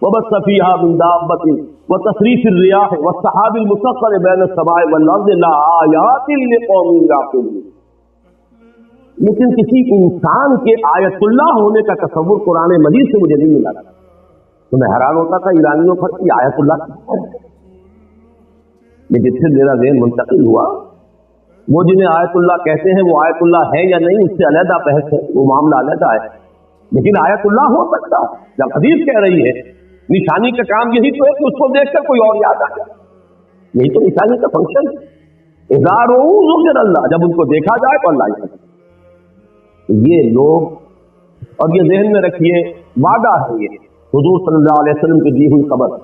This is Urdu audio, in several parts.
وبث فيها من دابة وتصريف الرياح والسحاب المسخر بين السماء والأرض لآيات لقوم يعقلون. لیکن کسی انسان کے آیت اللہ ہونے کا تصور قرآن مجید سے مجھے نہیں ملا تھا. تو میں حیران ہوتا تھا ایرانیوں پر کہ آیت اللہ ہے. لیکن پھر میرا ذہن منتقل ہوا، وہ جنہیں آیت اللہ کہتے ہیں وہ آیت اللہ ہے یا نہیں اس سے علیحدہ بحث ہے، وہ معاملہ علیحدہ ہے. لیکن آیت اللہ ہو سکتا ہے. جب حدیث کہہ رہی ہے نشانی کا کام یہی تو ہے کہ اس کو دیکھ کر کوئی اور یاد آ جائے. یہی تو نشانی کا فنکشن ہے. اذا رؤوا ذکر اللہ، جب ان کو دیکھا جائے تو اللہ ہی. یہ لوگ، اور یہ ذہن میں رکھیے وعدہ ہے یہ حضور صلی اللہ علیہ وسلم کی دی ہوئی خبر،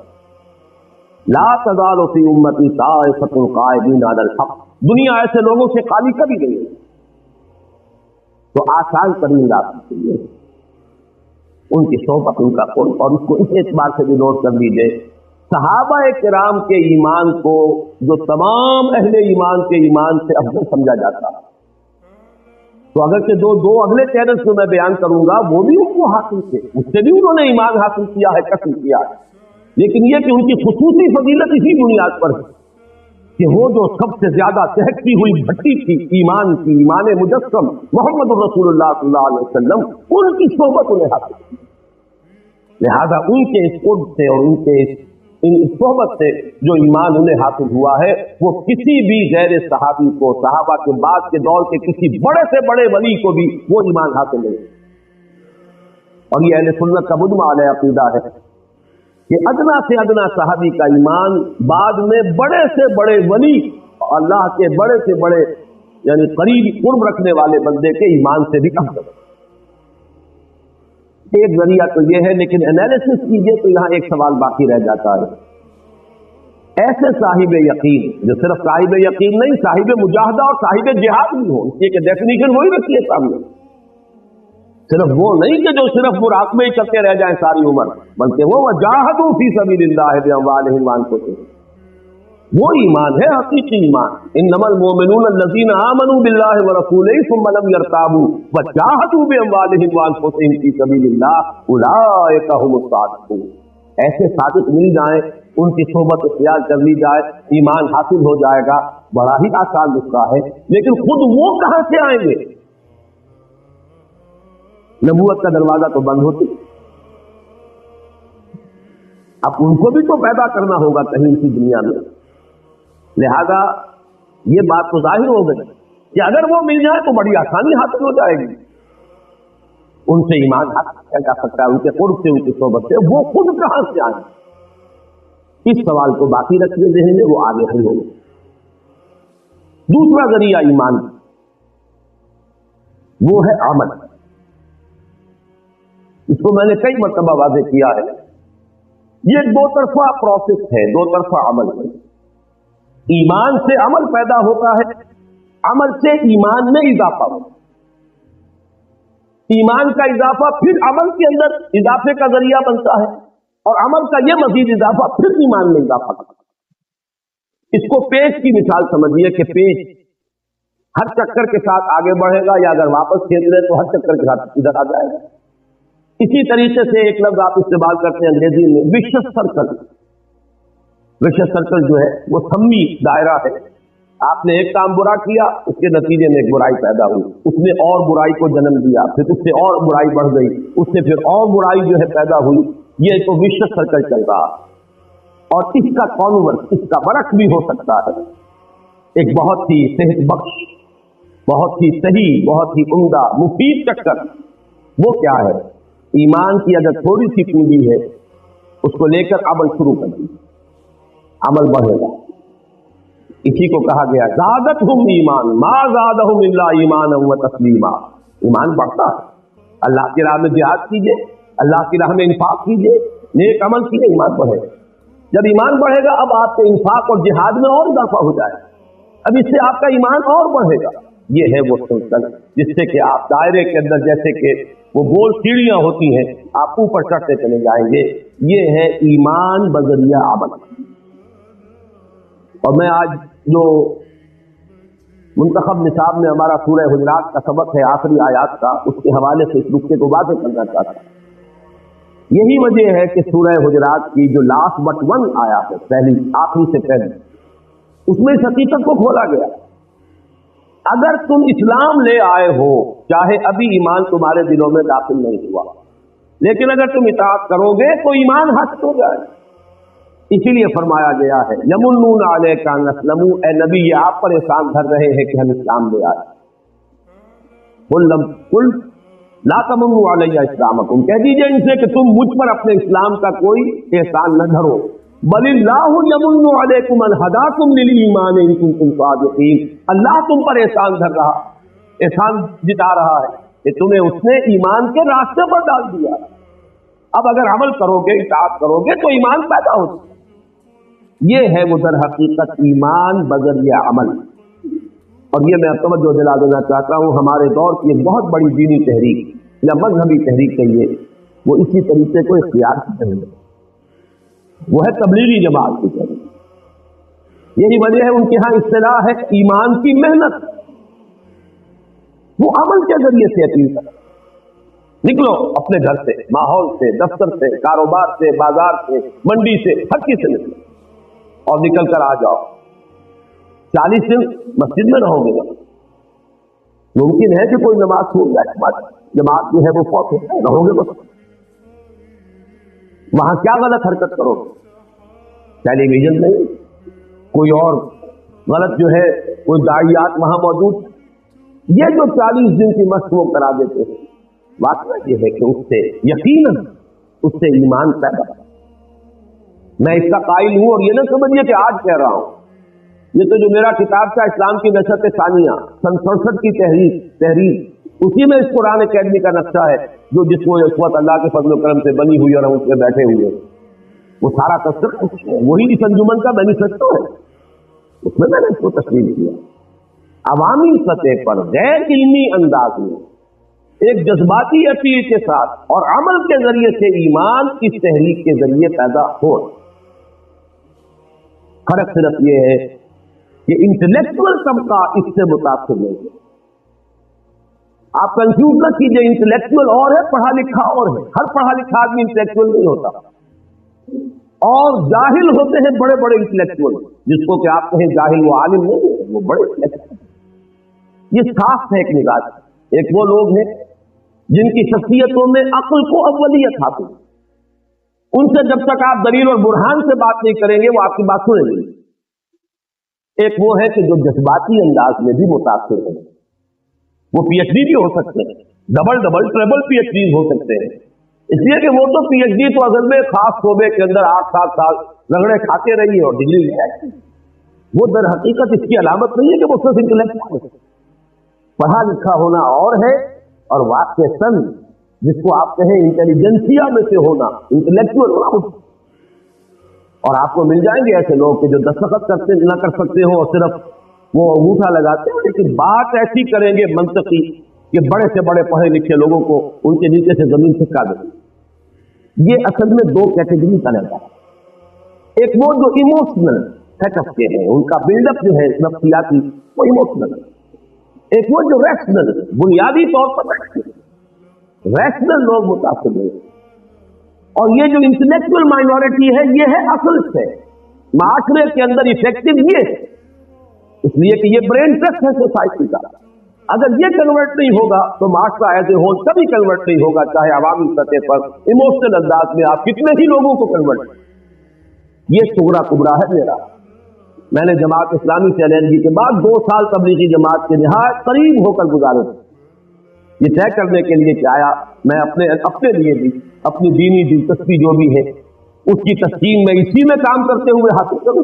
لا تزال فی امتی طائفۃ قائمین علی الحق، دنیا ایسے لوگوں سے خالی کبھی نہیں ہے. تو آسان ترین راستے کے لیے ان کی صحبت، ان کا قرب. اور اس کو اس اعتبار سے بھی نوٹ کر لیجیے، صحابہ کرام کے ایمان کو جو تمام اہل ایمان کے ایمان سے افضل سمجھا جاتا ہے، تو اگر کہ دو اگلے چینلز کو میں بیان کروں گا وہ بھی ان کو حاصل تھے، اس سے بھی انہوں نے ایمان حاصل کیا ہے، کسب کیا ہے. لیکن یہ کہ ان کی خصوصی فضیلت اسی بنیاد پر ہے کہ وہ جو سب سے زیادہ چہکتی ہوئی بھٹی تھی ایمان کی، ایمان مجسم محمد رسول اللہ صلی اللہ علیہ وسلم، ان کی صحبت انہیں حاصل کی. لہذا ان کے اس قرب سے اور ان کے ان صحبت سے جو ایمان انہیں حاصل ہوا ہے وہ کسی بھی غیر صحابی کو، صحابہ کے بعد کے دور کے کسی بڑے سے بڑے ولی کو بھی وہ ایمان حاصل نہیں. اور یہ اہل سنت کا مجمع علیہ عقیدہ ہے کہ ادنا سے ادنا صحابی کا ایمان بعد میں بڑے سے بڑے ولی، اللہ کے بڑے سے بڑے یعنی قریب قرب رکھنے والے بندے کے ایمان سے بھی افضل. ایک ذریعہ تو یہ ہے، لیکن انالیسس کیجئے تو یہاں ایک سوال باقی رہ جاتا ہے. ایسے صاحب یقین جو صرف صاحب یقین نہیں، صاحب مجاہدہ اور صاحب جہاد بھی ہو، اس کی ڈیفینیشن وہی رکھیے سامنے. صرف وہ نہیں کہ جو صرف مراقبے ہی کرتے رہ جائیں ساری عمر، بلکہ وہ وجاہدوا فی سبیل اللہ باموالہم وانفسہم. وہ ایمان ہے حقیقی ایمان. انما المؤمنون الذین آمنوا باللہ ورسولہ ثم لم یرتابوا وجاہدوا باموالہم وانفسہم فی سبیل اللہ اولئک هم الصادقون. ایسے صادق مل جائیں، ان کی صحبت اختیار کر لی جائے، ایمان حاصل ہو جائے گا. بڑا ہی آسان نسخہ ہے. لیکن خود وہ کہاں سے آئیں گے؟ نبوت کا دروازہ تو بند ہوتی، اب ان کو بھی تو پیدا کرنا ہوگا کہیں اسی دنیا میں. لہذا یہ بات تو ظاہر ہو گئی کہ اگر وہ مل جائے تو بڑی آسانی حاصل ہو جائے گی. ان سے ایمان حاصل کیا جا سکتا ہے، ان کے قرب سے، ان کی صحبت سے. وہ خود کہاں سے آئے؟ اس سوال کو باقی رکھنے ذہن میں، وہ آگے حل ہوگا. دوسرا ذریعہ ایمان وہ ہے عمل. اس کو میں نے کئی مرتبہ واضح کیا ہے. یہ دو طرفہ پروسیس ہے، دو طرفہ عمل ہے. ایمان سے عمل پیدا ہوتا ہے، عمل سے ایمان میں اضافہ ہوتا ہے. ایمان کا اضافہ پھر عمل کے اندر اضافے کا ذریعہ بنتا ہے، اور عمل کا یہ مزید اضافہ پھر ایمان میں اضافہ کرتا ہے. اس کو پیچ کی مثال سمجھیے کہ پیچ ہر چکر کے ساتھ آگے بڑھے گا، یا اگر واپس کھینچ لیں تو ہر چکر کے ساتھ ادھر آ جائے گا. اسی طریقے سے ایک لفظ آپ استعمال کرتے ہیں انگریزی میں، وشس سرکل. وشس سرکل جو ہے وہ سمی دائرہ ہے. آپ نے ایک کام برا کیا، اس کے نتیجے میں ایک برائی پیدا ہوئی، اس نے اور برائی کو جنم دیا، پھر اس سے اور برائی بڑھ گئی، اس سے پھر اور برائی جو ہے پیدا ہوئی. یہ تو وشس سرکل چل رہا. اور اس کا کانورس، اس کا برعکس بھی ہو سکتا ہے. ایک بہت ہی صحت بخش، بہت ہی صحیح، بہت ہی عمدہ مفید چکر وہ کیا ہے؟ ایمان کی اگر تھوڑی سی پونجی ہے، اس کو لے کر عمل شروع کر دیجیے، عمل بڑھے گا. اسی کو کہا گیا زادتہم ایمان ما زادہم الا ایمانا و تسلیما. ایمان بڑھتا ہے. اللہ کی راہ میں جہاد کیجیے، اللہ کی راہ میں انفاق کیجیے، نیک عمل کیجیے، ایمان بڑھے گا. جب ایمان بڑھے گا اب آپ کے انفاق اور جہاد میں اور اضافہ ہو جائے گا. اب اس سے آپ کا ایمان اور بڑھے گا. یہ ہے وہ سلسلہ جس سے کہ آپ دائرے کے اندر جیسے کہ وہ گول سیڑھیاں ہوتی ہیں آپ اوپر چڑھتے چلے جائیں گے. یہ ہے ایمان بذریعہ عمل. اور میں آج جو منتخب نصاب میں ہمارا سورہ حجرات کا سبق ہے آخری آیات کا، اس کے حوالے سے اس نقطے کو واضح کرنا چاہتا ہوں یہی وجہ ہے کہ سورہ حجرات کی جو لاسٹ بٹ ون آیا ہے، پہلی آخری سے پہلے، اس میں اس حقیقت کو کھولا گیا، اگر تم اسلام لے آئے ہو، چاہے ابھی ایمان تمہارے دلوں میں داخل نہیں ہوا، لیکن اگر تم اطاعت کرو گے تو ایمان حاصل ہو جائے۔ اسی لیے فرمایا گیا ہے یمنون علیک ان اسلموا، اے نبی یہ آپ پر احسان دھر رہے ہیں کہ ہم اسلام لے آئے۔ قل لا تمنوا علی اسلامکم، کہہ دیجئے ان سے کہ تم مجھ پر اپنے اسلام کا کوئی احسان نہ دھرو، بل اللہ یمن علیکم ان ہداکم للایمان ان کنتم صادقین، اللہ تم پر احسان دھر رہا، احسان جتا رہا ہے کہ تمہیں اس نے ایمان کے راستے پر ڈال دیا۔ اب اگر عمل کرو گے، اطاعت کرو گے تو ایمان پیدا ہو سکتا ہے۔ یہ ہے وہ در حقیقت ایمان بذریعہ عمل۔ اور یہ میں اب توجہ دلا دینا چاہتا ہوں، ہمارے دور کی ایک بہت بڑی دینی تحریک یا مذہبی تحریک کہیے، وہ اسی طریقے کو اختیار کرتے ہیں، وہ ہے تبلیغی جماعت کی تحریک۔ یہی وجہ ہے ان کے ہاں اصطلاح ہے ایمان کی محنت، وہ عمل کے ذریعے سے اپیل کرتے، نکلو اپنے گھر سے، ماحول سے، دفتر سے، کاروبار سے، بازار سے، منڈی سے، ہر چیز سے نکلو اور نکل کر آ جاؤ۔ 40 دن مسجد میں رہو گے، ممکن ہے کہ کوئی نماز چھوٹ جائے، جماعت جو ہے وہ فوت ہو جائے، رہو گے بس۔ وہاں کیا غلط حرکت کرو گے؟ ٹیلی ویژن نہیں، کوئی اور غلط جو ہے کوئی داعیات وہاں موجود، یہ جو 40 دن کی مشق وہ کرا دیتے ہیں، واقعہ یہ ہے کہ اس سے یقیناً اس سے ایمان پیدا۔ میں اس کا قائل ہوں، اور یہ نہ سمجھیے کہ آج کہہ رہا ہوں، یہ تو جو میرا کتاب کا اسلام کی نشست ثانیہ سن 67 کی تحریر، اسی میں اس قرآن اکیڈمی کا نقشہ ہے جو جس کو اس وقت اللہ کے فضل و کرم سے بنی ہوئی اور ہم اس میں بیٹھے ہوئے ہیں، وہ سارا تذکرہ وہی اس انجمن کا مینیفیسٹو ہے، اس میں نے اس کو تسلیم کیا۔ عوامی سطح پر غیر علمی انداز میں ایک جذباتی اپیل کے ساتھ اور عمل کے ذریعے سے ایمان اس تحریک کے ذریعے پیدا ہو۔ فرق صرف یہ ہے کہ انٹلیکچوئل طبقہ اس سے متاثر نہیں ہے۔ آپ کنفیوز نہ کیجیے، انٹلیکچوئل اور ہے، پڑھا لکھا اور ہے۔ ہر پڑھا لکھا آدمی انٹلیکچوئل نہیں ہوتا، اور جاہل ہوتے ہیں بڑے بڑے انٹلیکچوئل، جس کو کہ آپ کہیں جاہل وہ عالم نہیں ہے، وہ بڑے انٹلیکچوئل۔ یہ صاف ہے ایک نگاہ سے۔ ایک وہ لوگ ہیں جن کی شخصیتوں میں عقل کو اولیت حاصل، ان سے جب تک آپ دلیل اور برہان سے بات نہیں کریں گے وہ آپ کی بات سنیں گے۔ ایک وہ ہے کہ جو جذباتی انداز میں بھی متاثر ہیں، وہ پی ایچ ڈی بھی ہو سکتے ہیں، double triple P H D ہو سکتے ہیں، اس لیے کہ وہ تو پی ایچ ڈی تو اصل میں خاص شعبے کے اندر 8-7 سال رگڑے کھاتے رہی ہے اور ڈگری لے آئی، وہ در حقیقت اس کی علامت نہیں ہے کہ وہ صرف انٹلیکچوئل ہے۔ پڑھا لکھا ہونا اور ہے، اور واقع سن جس کو آپ کہیں انٹیلیجنسیا میں سے ہونا، انٹلیکچوئل ہونا، اور آپ کو مل جائیں گے ایسے لوگ کہ جو دستخط کرتے نہ کر سکتے ہو اور صرف وہ انگوٹھا لگاتے ہیں، لیکن بات ایسی کریں گے منطقی کہ بڑے سے بڑے پڑھے لکھے لوگوں کو ان کے نیچے سے زمین چھکا دیں۔ یہ اصل میں دو کیٹیگری کا رہتا ہے، ایک وہ جو ایموشنل سیٹ اپ کے ہیں، ان کا بلڈ اپ جو ہے نفسیاتی وہ ایموشنل ہے، ایک وہ جو ریشنل بنیادی طور پر ریشنل لوگ متاثر نہیں، اور یہ جو انٹلیکچوئل مائنورٹی ہے یہ ہے اصل سے معاشرے کے اندر افیکٹو یہ ہے، اس لیے کہ یہ برین ٹرسٹ ہے سوسائٹی کا۔ اگر یہ کنورٹ نہیں ہوگا تو معاشرہ ایز اے ہول کبھی کنورٹ نہیں ہوگا، چاہے عوامی سطح پر ایموشنل انداز میں آپ کتنے ہی لوگوں کو کنورٹ کریں۔ یہ صغرا کبرا ہے میرا۔ میں نے جماعت اسلامی سے علیحدگی کے بعد 2 سال تبلیغی جماعت کے نہایت قریب ہو کر گزارے، یہ طے کرنے کے لیے کہ آیا میں اپنے لیے بھی اپنی دینی دلچسپی جو بھی ہے اس کی تسکین میں اسی میں کام کرتے ہوئے حاصل کروں،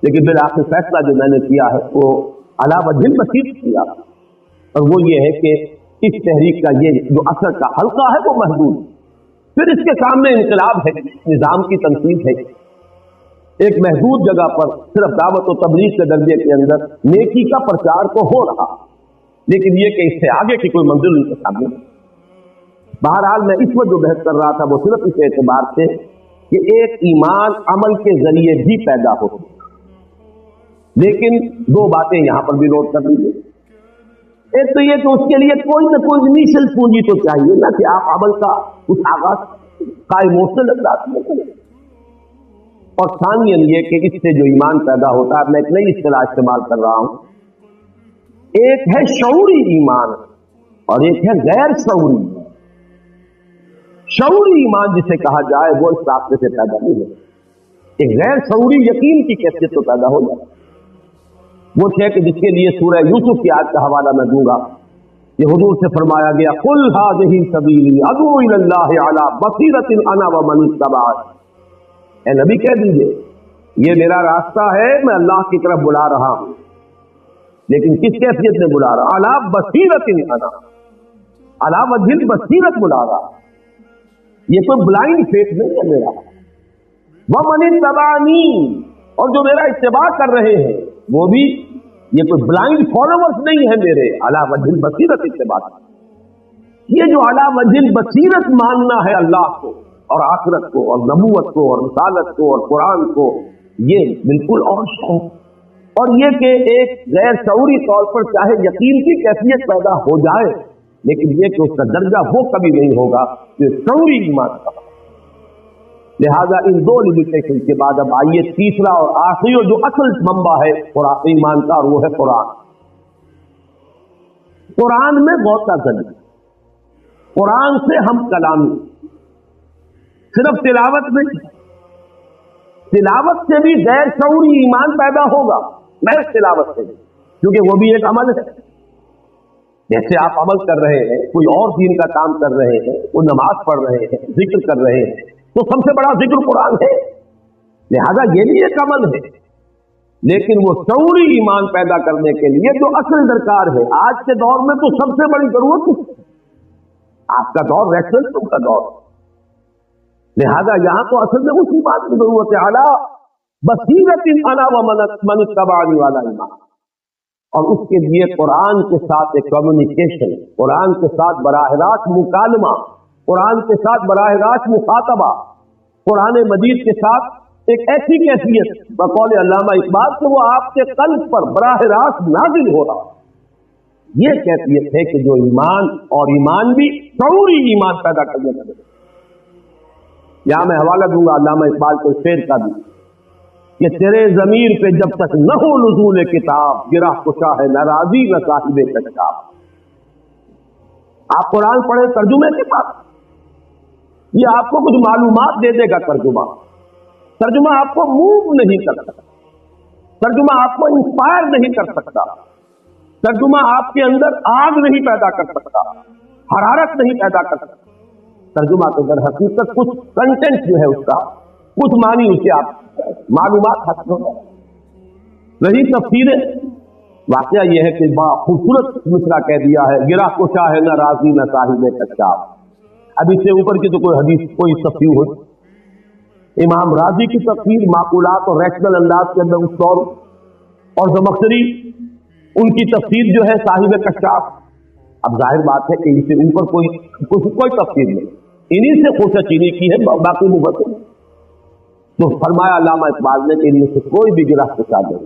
لیکن بالآخر فیصلہ جو میں نے کیا ہے وہ علاوہ دل بسیط کیا، اور وہ یہ ہے کہ اس تحریک کا یہ جو اثر کا حلقہ ہے وہ محدود، پھر اس کے سامنے انقلاب ہے، نظام کی تنقید ہے، ایک محدود جگہ پر صرف دعوت و تبلیغ کے درجے کے اندر نیکی کا پرچار تو ہو رہا، لیکن یہ کہ اس سے آگے کی کوئی منزل ان کے سامنے نہیں۔ بہرحال میں اس وقت جو بحث کر رہا تھا وہ صرف اس اعتبار سے کہ ایک ایمان عمل کے ذریعے بھی پیدا ہو، لیکن 2 باتیں یہاں پر بھی نوٹ کر لیجیے۔ ایک تو یہ کہ اس کے لیے کوئی نہ کوئی انیشل پونجی تو چاہیے نا، کہ آپ عمل کا کچھ آغاز، قائموشن انداز میں کریں. اور ثانیاً یہ کہ اس سے جو ایمان پیدا ہوتا ہے، میں ایک نئی اصطلاح استعمال کر رہا ہوں، ایک ہے شعوری ایمان اور ایک ہے غیر شعوری. شعوری ایمان جسے کہا جائے وہ اس راستے سے پیدا نہیں ہے. ایک غیر شعوری یقین کی کیفیت تو پیدا ہو جائے. وہ ہے کہ جس کے لیے سورہ یوسف کی آیت کا حوالہ میں دوں گا. یہ حضور سے فرمایا گیا قل ھذہ سبیلی ادعو الی اللہ علی بصیرۃ انا ومن اتبعانی. اے نبی کہہ دیجئے یہ میرا راستہ ہے، میں اللہ کی طرف بلا رہا ہوں، لیکن کس کیفیت میں بلا رہا؟ علی بصیرۃ انا، علی وجہ البصیرۃ بلا رہا. یہ کوئی بلائنڈ فیتھ نہیں ہے میرا. ومن اتبعانی، اور جو میرا اتباع کر رہے ہیں وہ بھی یہ کوئی بلائنڈ فالوورز نہیں ہے میرے. علی وجہ البصیرۃ اتباع. یہ جو علی وجہ البصیرت ماننا ہے اللہ کو اور آخرت کو اور نبوت کو اور رسالت کو اور قرآن کو، یہ بالکل اور ہے. اور یہ کہ ایک غیر شعوری طور پر چاہے یقین کی کیفیت پیدا ہو جائے، لیکن یہ کہ اس کا درجہ وہ کبھی نہیں ہوگا کہ شعوری ایمان کا. لہذا ان دو لمیٹیشن کے بعد اب آئیے تیسرا اور آخری اور جو اصل منبع ہے قرآن ایمان کا، اور وہ ہے قرآن. قرآن میں غوطہ زنی، قرآن سے ہم کلامی. صرف تلاوت نہیں، تلاوت سے بھی غیر شعوری ایمان پیدا ہوگا. محض تلاوت سے بھی، کیونکہ وہ بھی ایک عمل ہے. جیسے آپ عمل کر رہے ہیں، کوئی اور دین کا کام کر رہے ہیں، وہ نماز پڑھ رہے ہیں، ذکر کر رہے ہیں، تو سب سے بڑا ذکر قرآن ہے. لہذا یہ بھی ایک عمل ہے. لیکن وہ شعوری ایمان پیدا کرنے کے لیے جو اصل درکار ہے، آج کے دور میں تو سب سے بڑی ضرورت ہے. آپ کا دور ریسٹورنٹ کا دور، لہذا یہاں تو اصل میں اسی بات کی ضرورت ہے، اعلیٰ بصیرت انا ومن اتبعنی والا ایمان. اور اس کے لیے قرآن کے ساتھ ایک کمیونیکیشن، قرآن کے ساتھ براہ راست مکالمہ، قرآن کے ساتھ براہ راست مخاطبہ، قرآن مجید کے ساتھ ایک ایسی کیفیت بقول علامہ اقبال کہ وہ آپ کے قلب پر براہ راست نازل ہو رہا. یہ کیفیت ہے کہ جو ایمان، اور ایمان بھی شعوری ایمان پیدا کرنے لگے. یہاں میں حوالہ دوں گا علامہ اقبال کے شعر کا بھی کہ تیرے ضمیر پہ جب تک نہ ہو نزول کتاب، گرہ کشا ہے نہ راضی نہ صاحب کتاب. آپ قرآن پڑھیں ترجمے کے پاس، یہ آپ کو کچھ معلومات دے دے گا. ترجمہ آپ کو موو نہیں کر سکتا، ترجمہ آپ کو انسپائر نہیں کر سکتا، ترجمہ آپ کے اندر آگ نہیں پیدا کر سکتا، حرارت نہیں پیدا کر سکتا. ترجمہ کے در حقیقت کچھ کنٹینٹ جو ہے اس کا، کچھ معنی اسے آپ معلومات حاصل ہو جائے. وہی تفسیر ہے. واقعہ یہ ہے کہ خوبصورت مصرع کہہ دیا ہے، گرہ کشا ہے نہ راضی نہ صاحب کتاب. اب اس سے اوپر کی تو کوئی حدیث، کوئی تفسیر ہو. امام راضی کی تفسیر معقولات اور ریشنل انداز کے اندر اس طور، اور زمخشری ان کی تفسیر جو ہے صاحب کشاف. اب ظاہر بات ہے کہ اس سے اوپر کوئی تفسیر نہیں، انہی سے خوشہ چینی کی ہے باقی مفسر. تو فرمایا علامہ اقبال نے کہ ان میں سے کوئی بھی گرہ کشا نہیں.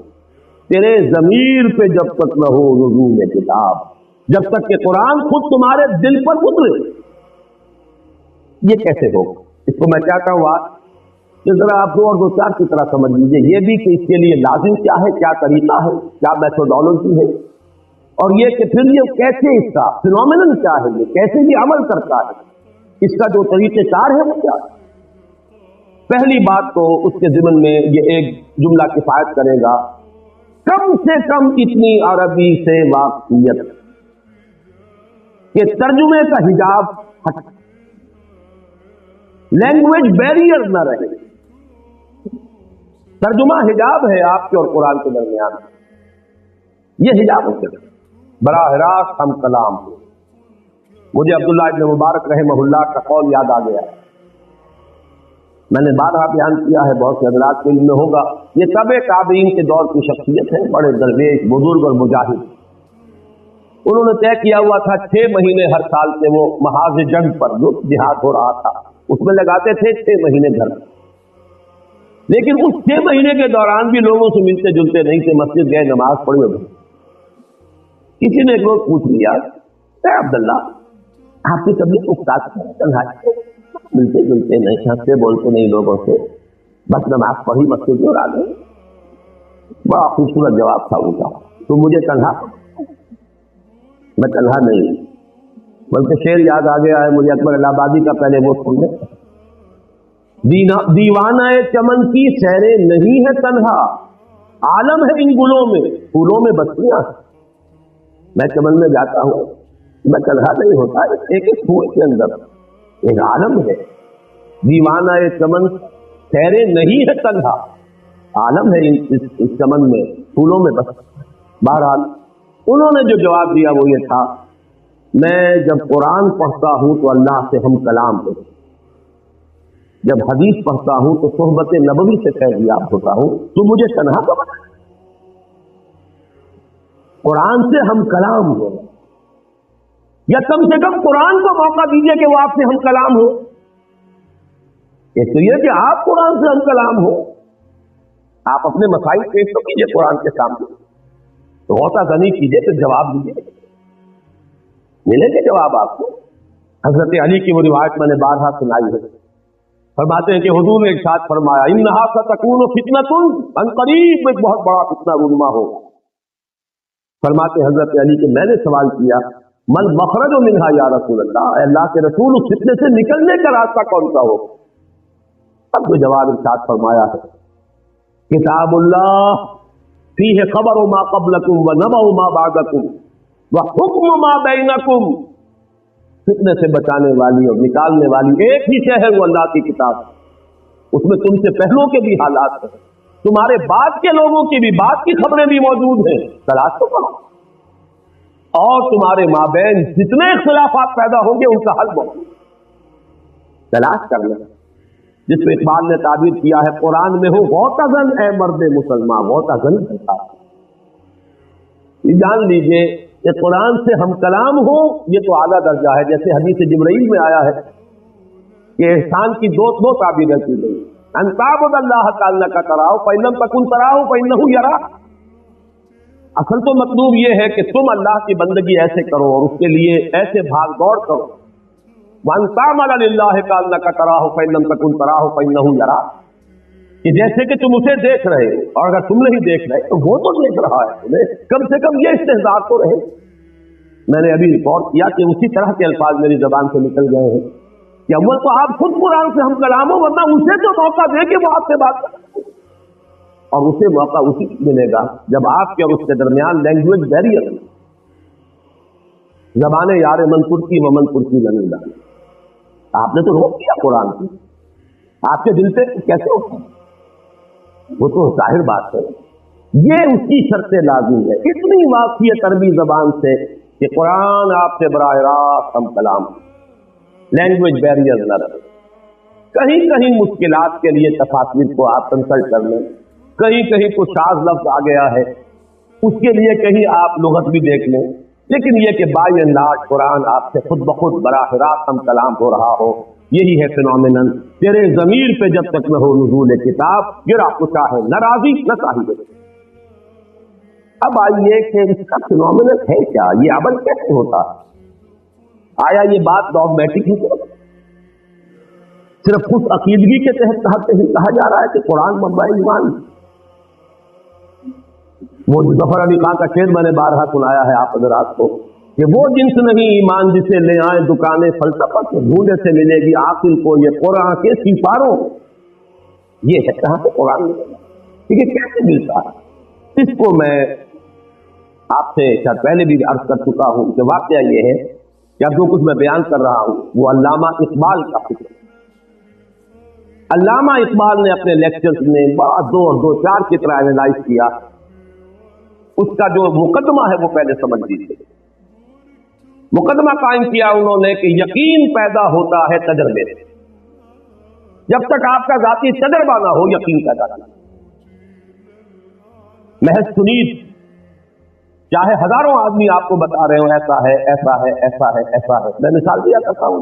تیرے ضمیر پہ جب تک نہ ہو نزول کتاب، جب تک کہ قرآن خود تمہارے دل پر اترے. یہ کیسے ہوگا؟ اس کو میں چاہتا ہوں آج کہ ذرا آپ دو چار کی طرح سمجھ لیجیے. یہ بھی کہ اس کے لیے لازم کیا ہے، کیا طریقہ ہے، کیا میتھوڈالوجی ہے، اور یہ کہ پھر یہ کیسے اس کا فینومینن کیا ہے، یہ کیسے بھی عمل کرتا ہے، اس کا جو طریقہ کار ہے وہ کیا ہے. پہلی بات تو اس کے ضمن میں یہ ایک جملہ کفایت کرے گا، کم سے کم اتنی عربی سے واقفیت کہ ترجمے کا حجاب ہٹ، لینگویج بیریئر نہ رہے. ترجمہ حجاب ہے آپ کے اور قرآن کے درمیان، یہ حجاب ہوتے ہیں براہ راست ہم کلام ہو. مجھے عبداللہ ابن مبارک رحمہ اللہ کا قول یاد آ گیا. میں نے بارہا بیان کیا ہے، بہت سے حضرات کے علم میں ہوگا. یہ تابع تابعین کے دور کی شخصیت ہے، بڑے درویش، بزرگ اور مجاہد. انہوں نے طے کیا ہوا تھا 6 مہینے ہر سال سے وہ محاذ جنگ پر جو جہاد ہو رہا تھا اس میں لگاتے تھے 6 مہینے گھر. لیکن اس 6 مہینے کے دوران بھی لوگوں سے ملتے جلتے نہیں تھے، مسجد گئے، نماز پڑھی ہوگی. کسی نے ایک روز پوچھ لیا، اے عبداللہ آپ کی طبیعت اکتا ہے، ملتے جلتے نہیں, ہنستے بولتے نہیں لوگوں سے, بس نماز پڑھی مسجد میں آ گئے. بڑا خوبصورت جواب تھا ان کا. تو مجھے تنہا, میں تنہا نہیں, بلکہ شعر یاد آ گیا ہے مجھے اکبر الہ آبادی کا, پہلے وہ سن لیں. دیوانہ چمن کی سیرے نہیں ہے تنہا, عالم ہے ان گلوں میں, پھولوں میں بستیاں. میں چمن میں جاتا ہوں, میں تنہا نہیں ہوتا, ایک ایک پھول کے اندر ایک عالم ہے. دیوانہ چمن سیرے نہیں ہے تنہا, عالم ہے اس چمن میں, پھولوں میں بس. بہرحال انہوں نے جو جواب دیا وہ یہ تھا, میں جب قرآن پڑھتا ہوں تو اللہ سے ہم کلام ہوتے, جب حدیث پڑھتا ہوں تو صحبت نبوی سے فیضیاب ہوتا ہوں, تو مجھے تنہا تو بنا. قرآن سے ہم کلام ہو, یا کم سے کم قرآن کو موقع دیجیے کہ وہ آپ سے ہم کلام ہو. ایک تو یہ کہ آپ قرآن سے ہم کلام ہو, آپ اپنے مسائل پیش تو کیجیے قرآن کے سامنے, تو غوطہ زنی کیجیے, پھر جواب دیجیے, ملے گے جواب آپ کو. حضرت علی کی وہ روایت میں نے بارہا سنائی ہے, فرماتے ہیں کہ حضور نے ارشاد فرمایا, انہا ستکون فتنۃ, ان قریب ایک بہت بڑا فتنہ رونما ہو. فرماتے حضرت علی کہ میں نے سوال کیا, من مخرج منہا یا رسول اللہ, اے اللہ کے رسول اس فتنے سے نکلنے کا راستہ کون سا ہو؟ اب جو جواب ارشاد فرمایا ہے, کتاب اللہ فیہ خبر ما قبلکم و نبأ ما بعدکم و حکم ما بینکم. فتنے سے بچانے والی اور نکالنے والی ایک ہی شے ہے, وہ اللہ کی کتاب. اس میں تم سے پہلوں کے بھی حالات ہیں, تمہارے بعد کے لوگوں کی بھی بات کی خبریں بھی موجود ہیں, تلاش تو کرو. اور تمہارے مابین جتنے اختلافات پیدا ہوں گے ان کا حل موجود, تلاش کر لیں. جس پہ اقبال نے تعبیر کیا ہے, قرآن میں ہو غوطہ-زن اے مرد مسلمان, غوطہ-زن ہے. یہ جان لیجئے کہ قرآن سے ہم کلام ہو, یہ تو اعلیٰ درجہ ہے. جیسے حدیث جبرائیل میں آیا ہے کہ احسان کی دو تعبیریں کی گئی, ان تعبد اللہ کانک تراہ فإن لم تکن تراہ فإنہ یراک. اصل تو مطلوب یہ ہے کہ تم اللہ کی بندگی ایسے کرو اور اس کے لیے ایسے بھاگ دوڑ کرو. وان تعمل للہ کانک تراہ فإن لم تکن تراہ فإنہ یراک, کہ جیسے کہ تم اسے دیکھ رہے ہو, اور اگر تم نہیں دیکھ رہے تو وہ تو دیکھ رہا ہے تمہیں. کم سے کم یہ استحضار تو رہے. میں نے ابھی ریکارڈ کیا کہ اسی طرح کے الفاظ میری زبان سے نکل گئے ہیں کہ اول تو آپ خود قرآن سے ہم کلام ہو, ورنہ اسے تو موقع دے کہ وہ آپ سے بات کرے, اور اسے موقع اسی ملے گا جب آپ کے اور اس کے درمیان لینگویج بیریئر, زبانیں یار من ترکی و من ترکی زمین. آپ نے تو روک دیا قرآن کی, آپ کے دل سے کیسے ہوتا, وہ تو ظاہر بات ہے. یہ اس کی شرط لازم ہے, اتنی واقعیت عربی زبان سے کہ قرآن آپ سے براہ راست ہم کلام, لینگویج بیریئر نہ رہے. کہیں کہیں مشکلات کے لیے تفاسیر کو آپ کنسلٹ کر لیں, کہیں کہیں کچھ شاذ لفظ آ گیا ہے, اس کے لیے کہیں آپ لغت بھی دیکھ لیں. لیکن یہ کہ بائی اینڈ لارج قرآن آپ سے خود بخود براہ راست ہم کلام ہو رہا ہو, یہی ہے فینومینن. تیرے ضمیر پہ جب تک نہ ہو نزول کتاب, گرا کچا ہے نہ راضی نہ صاحب. اب آئیے کہ اس کا فینومینن ہے کیا, یہ عمل کیسے ہوتا ہے؟ آیا یہ بات ڈاگمیٹک ہے, صرف خود عقیدگی کے تحت کہا جا رہا ہے کہ قرآن منبع ایمان؟ وہ ظفر علی خان کا شعر میں نے بارہا سنایا ہے آپ حضرات کو کہ وہ جنس نہیں ایمان جسے لے آئے دکانیں فلسفہ سے, ڈھونڈے سے ملے گی عاقل کو یہ قرآن کے سپاروں. یہ ہے کہاں سے قرآن ملے گا, یہ کیسے ملتا ہے؟ اس کو میں آپ سے شاید پہلے بھی عرض کر چکا ہوں کہ واقعہ یہ ہے کہ اب جو کچھ میں بیان کر رہا ہوں وہ علامہ اقبال کا فکر ہے. علامہ اقبال نے اپنے لیکچرز میں بڑا دو چار کی طرح اینالائز کیا. اس کا جو مقدمہ ہے وہ پہلے سمجھ لیجیے. مقدمہ قائم کیا انہوں نے کہ یقین پیدا ہوتا ہے تجربے سے. جب تک آپ کا ذاتی تجربہ نہ ہو یقین پیدا نہ ہو. محض سنید چاہے ہزاروں آدمی آپ کو بتا رہے ہوں ایسا ہے ایسا ہے ایسا ہے ایسا ہے. میں مثال دیا کرتا ہوں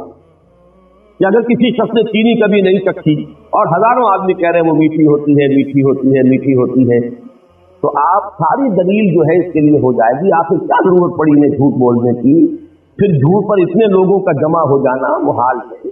کہ اگر کسی شخص نے چینی کبھی نہیں چکھی اور ہزاروں آدمی کہہ رہے ہیں وہ میٹھی ہوتی ہے میٹھی ہوتی ہے میٹھی ہوتی ہے, تو آپ ساری دلیل جو ہے اس کے لیے ہو جائے گی. آپ کو کیا ضرورت پڑی انہیں جھوٹ بولنے کی؟ پھر جھوٹ پر اتنے لوگوں کا جمع ہو جانا محال ہے.